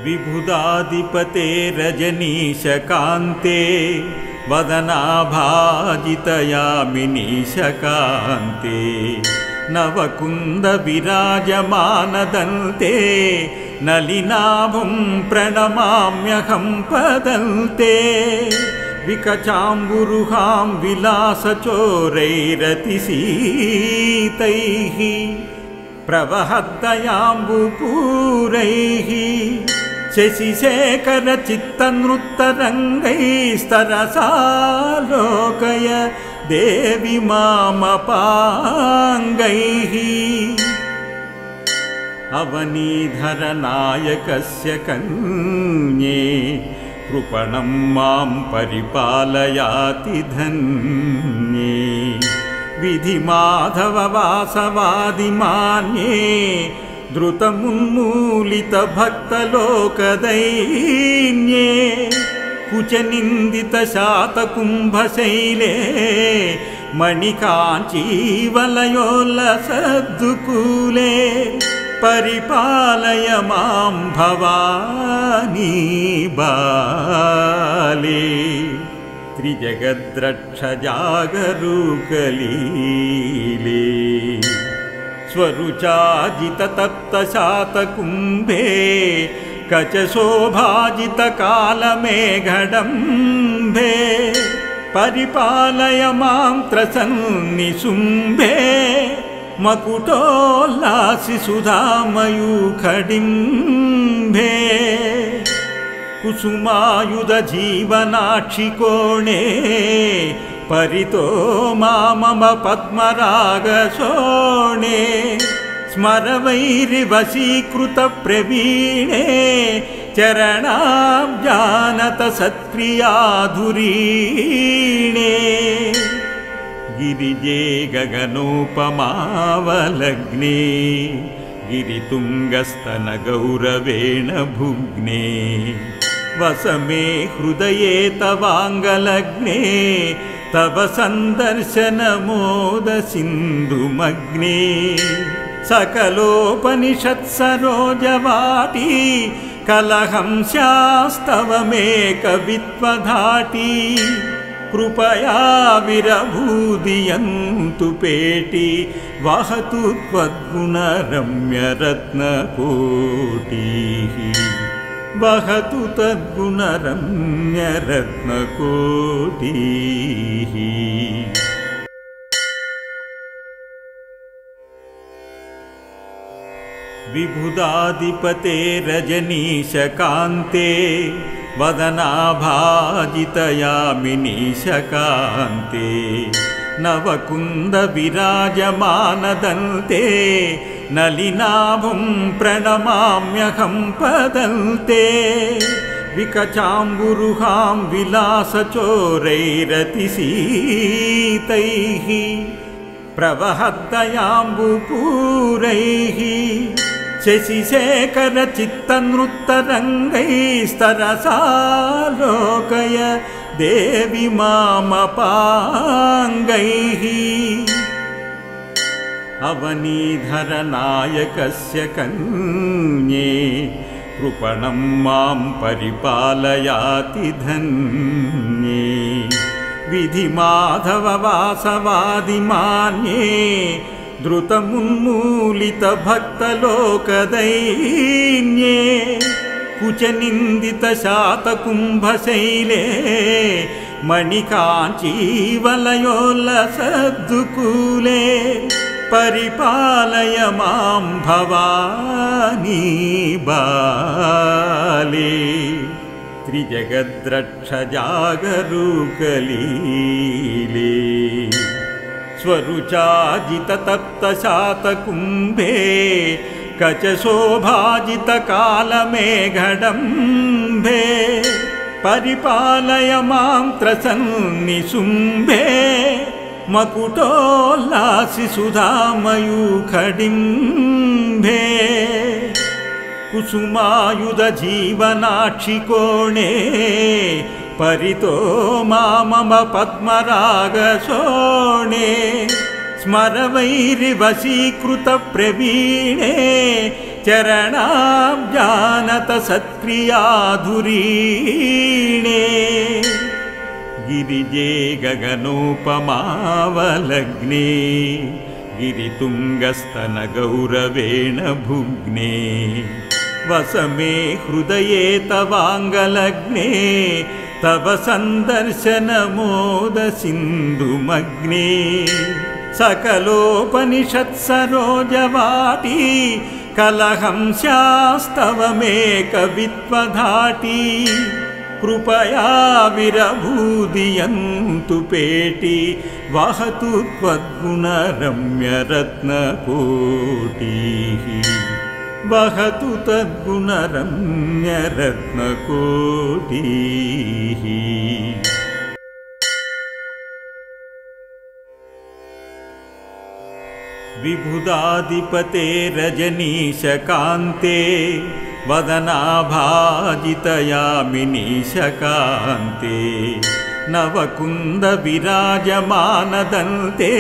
विबुधाधिपते रजनीशकान्ते वदनाभाजितयामिनीशकान्ते नवकुन्द विराजमानदन्ते नलिनाभं प्रणमाम्यहं पदन्ते विकचाम्बुरुहां विलासचोरैरतिसीतैः प्रवहद्दयाम्बुपूरैः शशिशेखर चित्तनृत्तरङ्गैस्तरसालोकय देवी मामपाङ्गैः अवनीधरनायकस्य कन्ये कृपणं मां परिपालयाति धन्ये विधिमाधववासवादिमान्ये द्रुतमुन्मूलितभक्तलोकदैन्ये कुचनिन्दितशातकुम्भशैले मणिकाञ्चीवलयोल्लसद्दुकूले परिपालय मां भवानी बाले त्रिजगद्रक्षजागरूकलीले स्वरुचाजिततप्तशातकुम्भे कचशोभाजितकालमेघडम्भे परिपालय मां त्रसन्निशुम्भे मकुटोल्लासि सुधामयूखडिम्भे कुसुमायुधजीवनाक्षिकोणे परितो मामम पद्मरागशोणे स्मरवैरिवशीकृतप्रवीणे चरणाब्जानत सत्प्रियाधुरीणे गिरिजे गगनोपमावलग्ने गिरितुङ्गस्तनगौरवेण भुग्ने वसमे हृदये तवाङ्गलग्ने तव सन्दर्शनमोदसिन्धुमग्ने सकलोपनिषत्सरोजवाटी कलहंस्यास्तवमेकवित्वधाटी कृपया विरभूदियन्तु पेटी वहतु त्वद्गुणरम्यरत्नकोटिः वहतु तद्गुणरम्यरत्नकोटिः विबुधाधिपते रजनीशकान्ते वदनाभाजितयामिनीशकान्ते नवकुन्द विराजमानदन्ते नलिनाभं प्रणमाम्यहं पदन्ते विकचाम्बुरुहां विलासचोरैरतिसीतैः प्रवहद्दयाम्बुपूरैः शशिशेखर चित्तनृत्तरङ्गैस्तरसालोकय देवी मामपाङ्गैः अवनीधरनायकस्य कन्ये कृपणं मां परिपालयाति धन्ये विधिमाधववासवादिमान्ये द्रुतमुन्मूलितभक्तलोकदैन्ये कुचनिन्दितशातकुम्भशैले मणिकाञ्चीवलयोल्लसद्दुकूले परिपालय मां भवानी बाले त्रिजगद्रक्षजागरूकलीले स्वरुचाजिततप्तशातकुम्भे कचशोभाजितकालमेघडम्भे परिपालय मां त्रसन्निशुम्भे मकुटोल्लासि सुधामयूखडिम्भे कुसुमायुध जीवनाक्षि कोणे परितो मामम पद्मराग शोणे स्मरवैरिवशीकृत प्रवीणे चरणाब्जानत सत्क्रियाधुरीणे गिरिजे गगनोपमावलग्ने गिरितुङ्गस्तन गौरवेण भुग्ने वसमे हृदये तवाङ्गलग्ने तव सन्दर्शन मोद सिन्धुमग्ने सकलोपनिषत् सरोजवाटी कलहंस्यास्तवमेकवित्वधाटी कृपया विरभूदियन्तु पेटी वहतु त्वद्गुणरम्यरत्नकोटिः वहतु तद्गुणरम्यरत्नकोटिः। विबुधाधिपते रजनीशकान्ते वदनाभाजितयामिनीशकान्ते नवकुन्द विराजमानदन्ते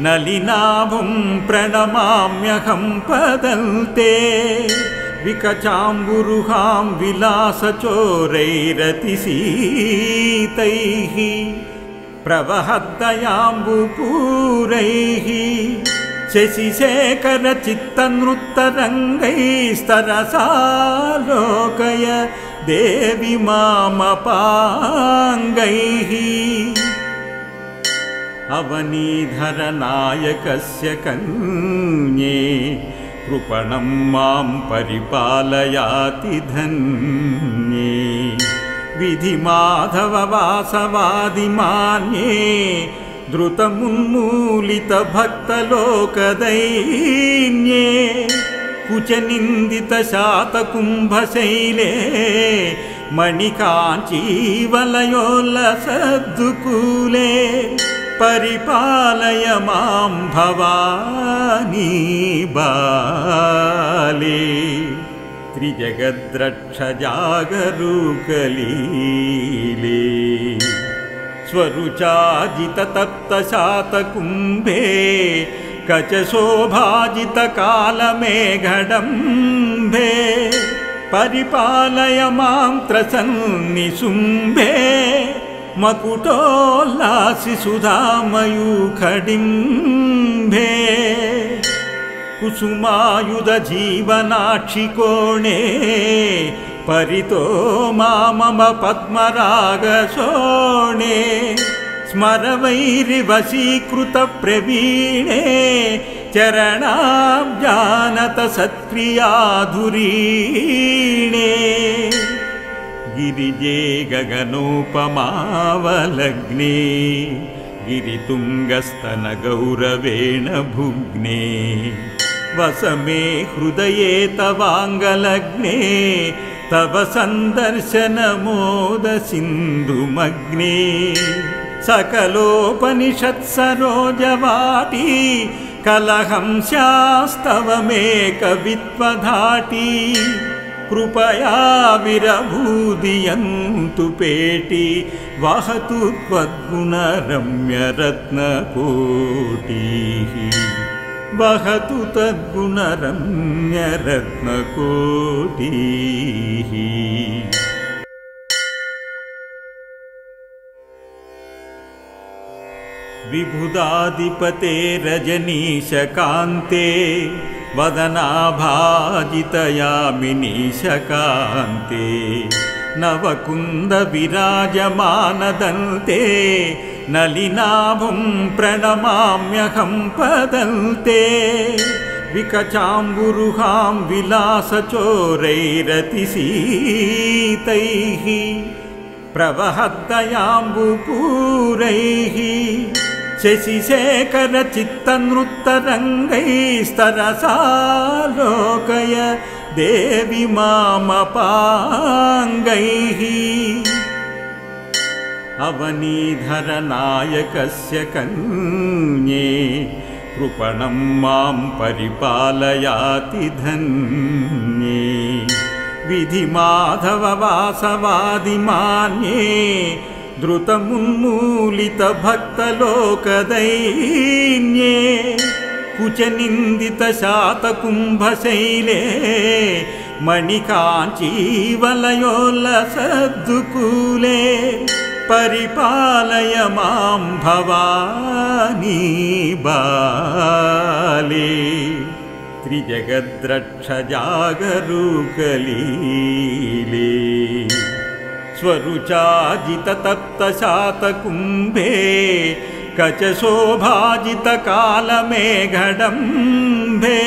नलिनाभं प्रणमाम्यहं पदन्ते विकचाम्बुरुहां विलासचोरैरतिशीतैः प्रवहद्दयाम्बुपूरैः शशिशेखर चित्तनृत्तरङ्गैस्तरसालोकय देवी मामपाङ्गैः अवनीधर नायकस्य कन्ये कृपणं मां परिपालयाति धन्ये विधिमाधव वासवादिमान्ये द्रुतमुन्मूलित भक्तलोकदैन्ये कुचनिन्दित शातकुम्भशैले मणिकाञ्चीवलयोल्लसद्दुकूले परिपालय मां भवानी बाले त्रिजगद्रक्षजागरूकलीले स्वरुचाजित तप्तशातकुम्भे कचशोभाजित कालमेघडम्भे परिपालय मां त्रसन्निशुम्भे मकुटोल्लासि सुधामयूखडिम्भे कुसुमायुध जीवनाक्षि कोणे परितो मामम पद्मराग शोणे स्मरवैरिवशीकृत प्रवीणे चरणाब्जानत सत्क्रियाधुरीणे गिरिजे गगनोपमावलग्ने गिरितुङ्गस्तन गौरवेण भुग्ने वसमे हृदये तवाङ्गलग्ने तव सन्दर्शन मोद सिन्धुमग्ने सकलोपनिषत् सरोजवाटी कलहंस्यास्तवमेकवित्वधाटी कृपया विरभूदियन्तु पेटी वहतु त्वद्गुणरम्यरत्नकोटिः वहतु तद्गुणरम्यरत्नकोटिः। विबुधाधिपते रजनीशकान्ते वदनाभाजितयामिनीशकान्ते नवकुन्द विराजमानदन्ते नलिनाभं प्रणमाम्यहं पदन्ते विकचाम्बुरुहां विलासचोरैरतिशीतैः प्रवहद्दयाम्बुपूरैः शशिशेखर चित्तनृत्तरङ्गैस्तरसालोकय देवी मामपाङ्गैः अवनीधर नायकस्य कन्ये कृपणं मां परिपालयाति धन्ये विधिमाधववासवादिमान्ये द्रुतमुन्मूलितभक्तलोकदैन्ये कुचनिन्दितशातकुम्भशैले मणिकाञ्चीवलयोल्लसद्दुकूले परिपालय मां भवानी बाले त्रिजगद्रक्षजागरूकलीले स्वरुचाजिततप्तशातकुम्भे कचशोभाजितकालमेघडम्भे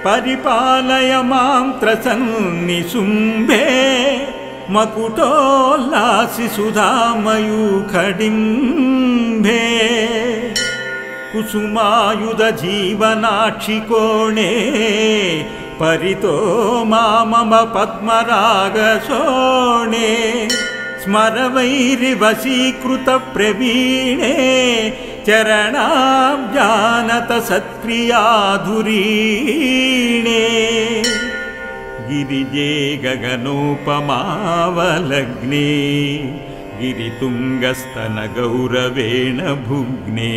परिपालय मां त्रसन्निशुम्भे मकुटोल्लासिसुधामयूखडिम्भे कुसुमायुधजीवनाक्षिकोणे परितो मामम पद्मरागशोणे स्मरवैरिवशीकृतप्रवीणे चरणाब्जानतसत्क्रियाधुरीणे गिरिजे गगनोपमावलग्ने गिरितुङ्गस्तनगौरवेण भुग्ने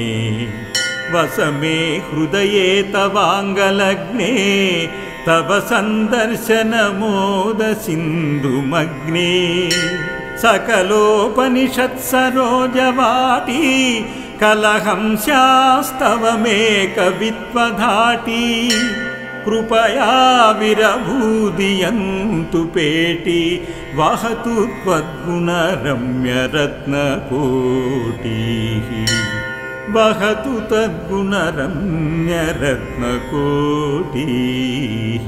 वसमे हृदये तवाङ्गलग्ने तव सन्दर्शनमोदसिन्धुमग्ने सकलोपनिषत्सरोजवाटी कलहंस्यास्तवमेकवित्वधाटी कृपया विरभूदियन्तु पेटी वहतु त्वद्गुणरम्यरत्नकोटिः वहतु तद्गुणरम्यरत्नकोटिः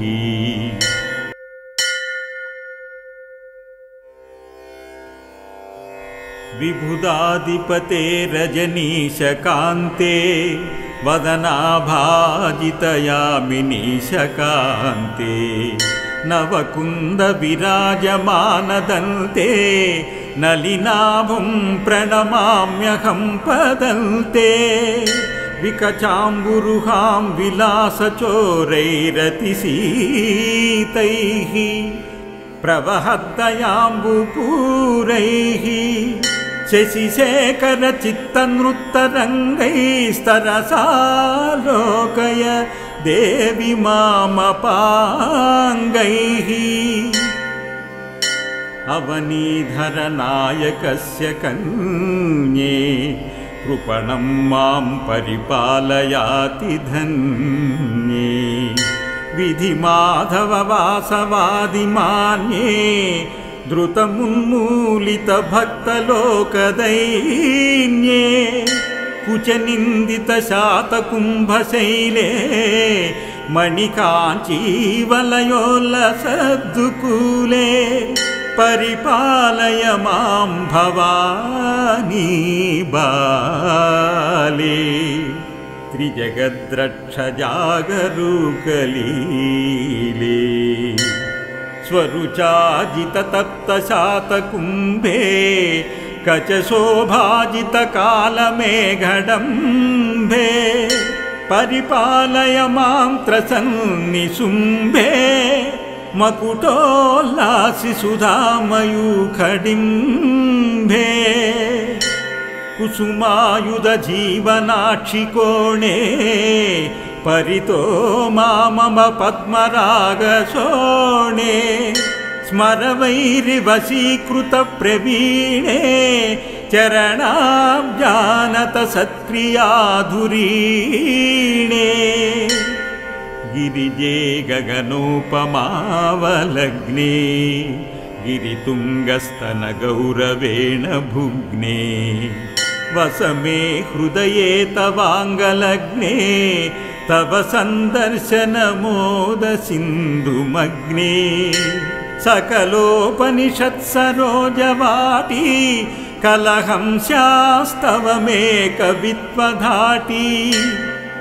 विबुधाधिपते रजनीशकान्ते वदनाभाजितयामिनीशकान्ते नवकुन्दविराजमानदन्ते नलिनाभं प्रणमाम्यहं पदन्ते विकचाम्बुरुहां विलासचोरैरतिशीतैः प्रवहद्दयाम्बुपूरैः शशिशेखरचित्तनृत्तरङ्गैस्तरसालोकय देवि मामपाङ्गैः अवनीधरनायकस्य कन्ये कृपणं मां परिपालयाति धन्ये विधिमाधववासवादिमान्ये द्रुतमुन्मूलितभक्तलोकदैन्ये कुचनिन्दितशातकुम्भशैले मणिकाञ्चीवलयोल्लसद्दुकूले परिपालय मां भवानी बाले त्रिजगद्रक्षजागरूकलीले स्वरुचाजिततप्तशातकुम्भे कचशोभाजितकालमेघडम्भे परिपालय मां त्रसन्निशुम्भे मकुटोल्लासिसुधामयूखडिम्भे कुसुमायुधजीवनाक्षिकोणे परितो मामम पद्मरागशोणे स्मरवैरिवशीकृतप्रवीणे चरणाब्जानतसत्क्रियाधुरीणे गिरिजे गगनोपमावलग्ने गिरितुङ्गस्तनगौरवेण भुग्ने वसमे हृदये तवाङ्गलग्ने तव सन्दर्शनमोदसिन्धुमग्ने सकलोपनिषत्सरोजवाटी कलहंस्यास्तवमेकवित्वधाटी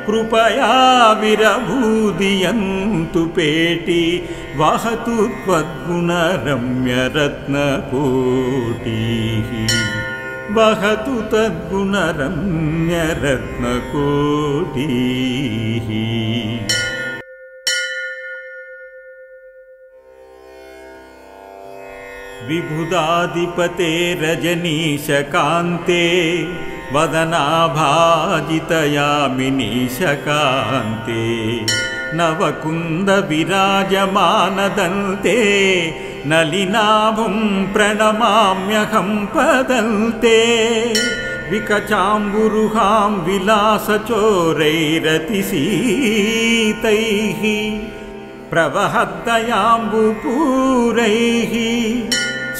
कृपया विरभूदियन्तु पेटी वहतु त्वद्गुणरम्यरत्नकोटिः वहतु तद्गुणरम्यरत्नकोटिः। विबुधाधिपते रजनीशकान्ते वदनाभाजितयामिनीशकान्ते नवकुन्दविराजमानदन्ते नलिनाभं प्रणमाम्यहं पदन्ते विकचाम्बुरुहां विलासचोरैरतिशीतैः प्रवहद्दयाम्बुपूरैः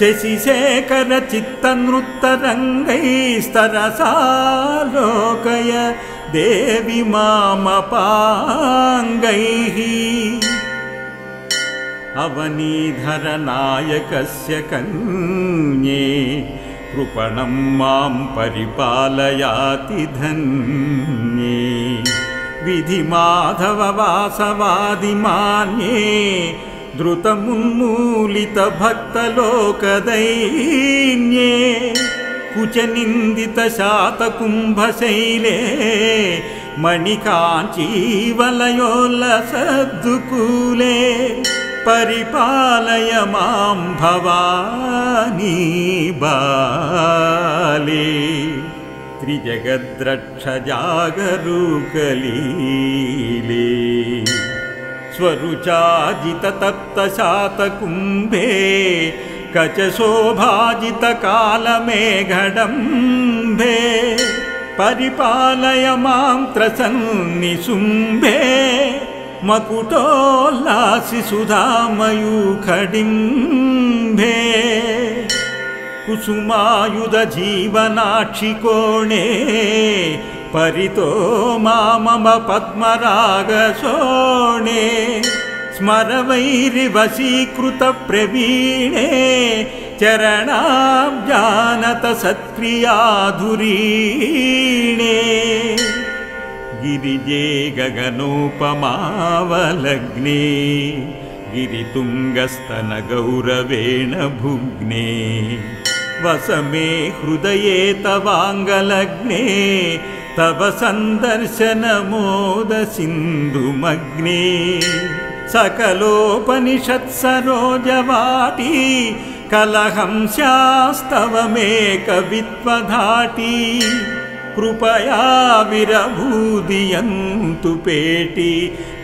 शशिशेखरचित्तनृत्तरङ्गैस्तरसालोकय देवि मामपाङ्गैः। अवनीधरनायकस्य कन्ये कृपणं मां परिपालयाति धन्ये विधिमाधववासवादिमान्ये द्रुतमुन्मूलितभक्तलोकदैन्ये कुचनिन्दितशातकुम्भशैले मणिकाञ्चीवलयोल्लसद्दुकूले परिपालय मां भवानी बाले त्रिजगद्रक्षजागरूकलीले स्वरुचाजिततप्तशातकुम्भे कचशोभाजितकालमेघडम्भे परिपालय मां त्रसन्निशुम्भे मकुटोल्लासिसुधामयूखडिम्भे कुसुमायुधजीवनाक्षिकोणे परितो मामम पद्मरागशोणे स्मरवैरिवशीकृतप्रवीणे चरणाब्जानत सत्क्रियाधुरीणे गिरिजे गगनोपमावलग्ने गिरितुङ्गस्तनगौरवेण भुग्ने वसमे हृदये तवाङ्गलग्ने तव सन्दर्शनमोदसिन्धुमग्ने सकलोपनिषत्सरोजवाटी कलहं स्यास्तवमेकवित्वधाटी कृपया विरभूदियन्तु पेटी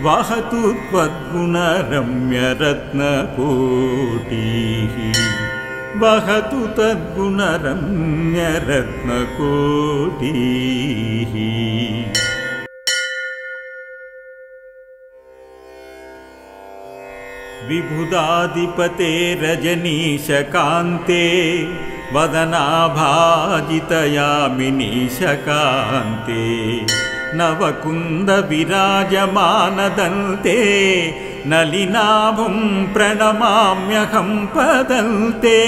वहतु त्वद्गुणरम्यरत्नकोटिः वहतु तद्गुणरम्यरत्नकोटिः। विबुधाधिपते रजनीशकान्ते वदनाभाजितयामिनीशकान्ते नवकुन्दविराजमानदन्ते नलिनाभं प्रणमाम्यहं पदन्ते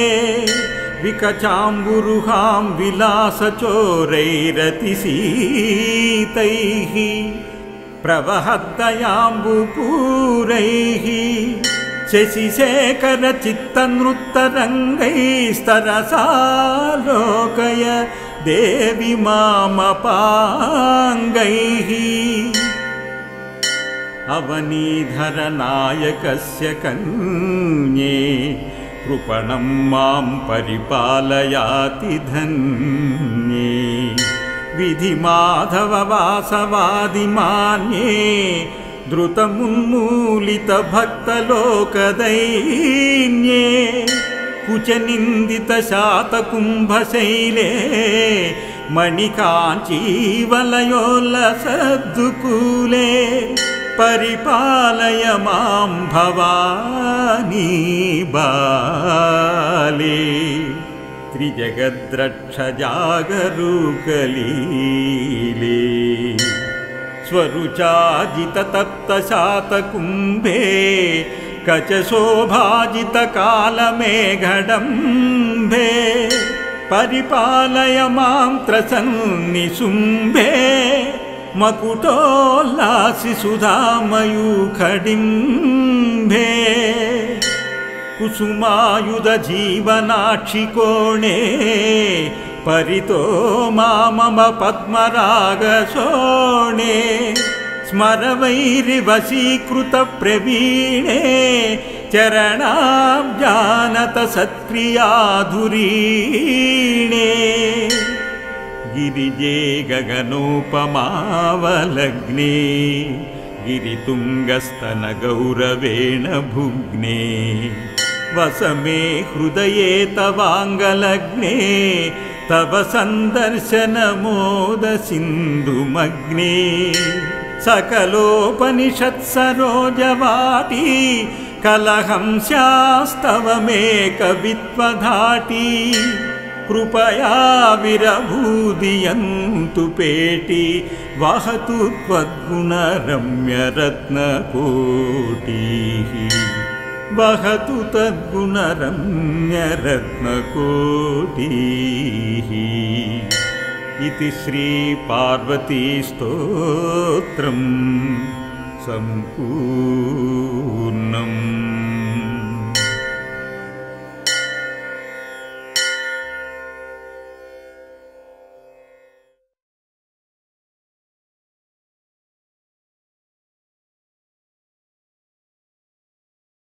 विकचाम्बुरुहां विलासचोरैरतिशीतैः प्रवहद्दयाम्बुपूरैः शशिशेखरचित्तनृत्तरङ्गैस्तरसालोकय देवि मामपाङ्गैः अवनीधरनायकस्य कन्ये कृपणं मां परिपालयाति धन्ये विधिमाधववासवादिमान्ये द्रुतमुन्मूलितभक्तलोकदैन्ये कुचनिन्दितशातकुम्भशैले मणिकाञ्चीवलयोल्लसद्दुकूले परिपालय मां भवानी बाले त्रिजगद्रक्षजागरूकलीले स्वरुचाजिततप्तशातकुम्भे कचशोभाजितकालमेघडम्भे परिपालय मां त्रसन्निशुम्भे मकुटोल्लासिसुधामयूखडिम्भे कुसुमायुधजीवनाक्षिकोणे परितो मामम पद्मरागशोणे स्मरवैरिवशीकृतप्रवीणे चरणाब्जानत सत्क्रियाधुरीणे गिरिजे गगनोपमावलग्ने गिरितुङ्गस्तनगौरवेण भुग्ने वसमे हृदये तवाङ्गलग्ने तव सन्दर्शनमोदसिन्धुमग्ने सकलोपनिषत्सरोजवाटी कलहंस्यास्तवमेकवित्वधाटी कृपया विरभूदियन्तु पेटी वहतु त्वद्गुणरम्यरत्नकोटिः वहतु तद्गुणरम्यरत्नकोटिः इति श्रीपार्वतीस्तोत्रम् सम्पूर्णम्।